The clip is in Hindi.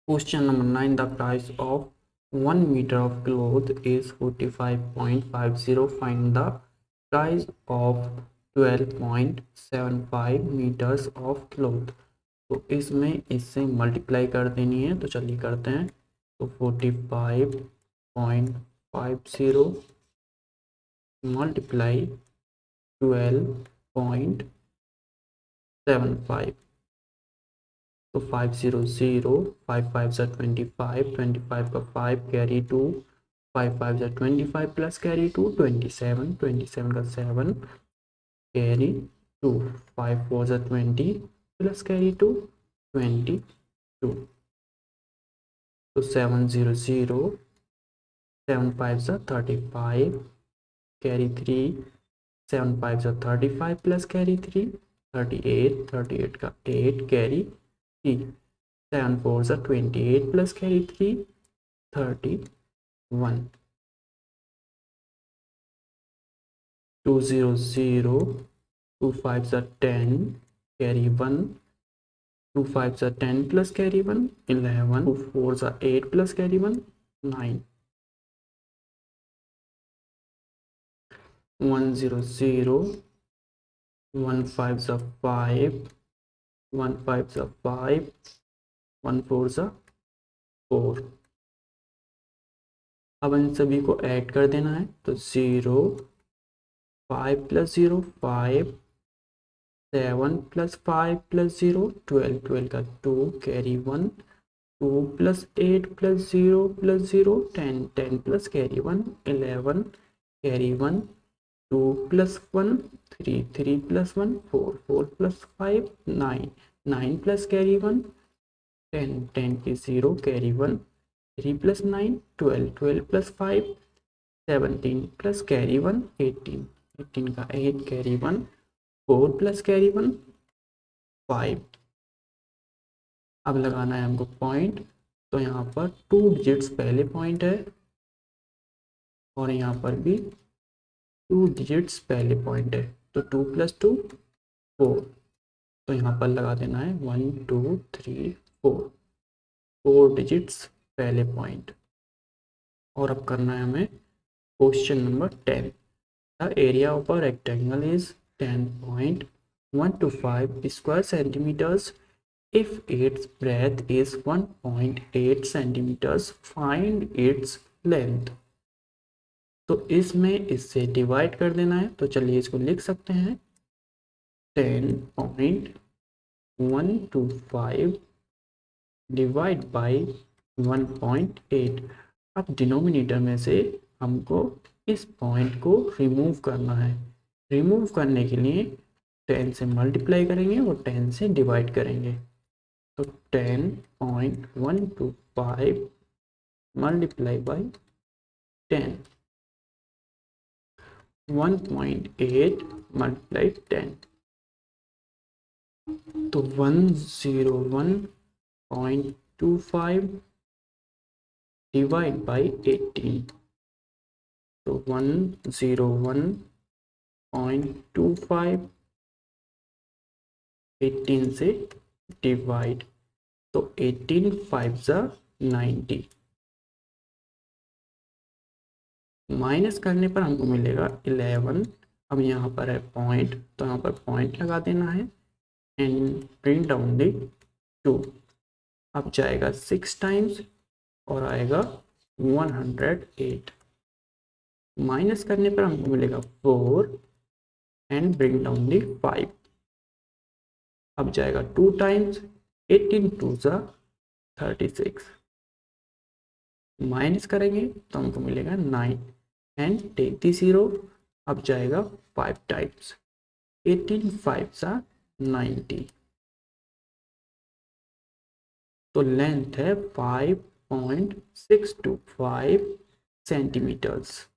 Question number 9. The price of 1 meter of cloth is 45.50. Find the price of 12.75 meters of cloth. तो इसमें इससे मल्टीप्लाई कर देनी है, तो चलिए करते हैं। तो 45.50 मल्टीप्लाई 12.75, तो 500, 5 5 सा 25, 25 का 5 कैरी 2, 5 5 सा 25 प्लस कैरी 2 27, 27 का 7 कैरी 2, 5 4 सा 20 प्लस कैरी 2 22, तो 700, 7 5 सा 35 कैरी 3, 7 5 सा 35 प्लस कैरी 3 38, 38 का 8 कैरी 3, 7 4 सा 28 प्लस कैरी 3 31, 200, 2 5 सा 10 कैरी 1, 2 5 सा 10 प्लस कैरी 1 11, 2 4 सा 8 प्लस कैरी 1 9, 100, 1 5 सा 5, 1 5 सा 5, 1 4 सा 4। अब इन सभी को ऐड कर देना है, तो 0 5 प्लस 0 5, 7 प्लस 5 प्लस 0 12, 12 का 2 carry 1, 2 plus 8 plus 0 plus 0 10, 10 plus carry 1 11 carry 1, 2 plus 1 3, 3 plus 1 4, 4 plus 5 9, 9 plus carry 1 10, 10 की 0 carry 1 3 plus 9 12, 12 plus 5 17 plus carry 1 18, 18 का 8 कैरी 1 4 प्लस कैरी 1 5। अब लगाना है हमको पॉइंट, तो यहाँ पर 2 डिजिट्स पहले पॉइंट है और यहाँ पर भी 2 डिजिट्स पहले पॉइंट है, तो 2 प्लस 2 4, तो यहाँ पर लगा देना है 1 2 3 4, 4 डिजिट्स पहले पॉइंट। और अब करना है हमें question number 10। The area of a rectangle is 10.125 square centimetres if its breadth is 1.8 centimeters, find its length। तो इसमें इससे डिवाइड कर देना है, तो चलिए इसको लिख सकते हैं 10.125 डिवाइड बाई 1.8। अब डिनोमिनेटर में से हमको इस पॉइंट को रिमूव करना है। रिमूव करने के लिए 10 से मल्टीप्लाई करेंगे और 10 से डिवाइड करेंगे, तो 10.125 मल्टीप्लाई बाई 10, 1.8 मल्टीप्लाई 10, तो 101.25 डिवाइड बाई 18, तो 101.25 18 से डिवाइड, तो 18 5 ज़ा 90, माइनस करने पर हमको मिलेगा 11। अब यहाँ पर है पॉइंट, तो यहाँ पर पॉइंट लगा देना है एंड प्रिंट डाउन दी 2। अब जाएगा 6 टाइम्स और आएगा 108, माइनस करने पर हमको मिलेगा 4 एंड ब्रिंग डाउन दी 5। अब जाएगा 2 टाइम्स, 18 2 ज़ा 36, माइनस करेंगे तो हमको मिलेगा 9 एंड टेक दी 0। अब जाएगा 5 टाइम्स, 18 5 सा 90, तो लेंथ है 5.625 सेंटीमीटर्स।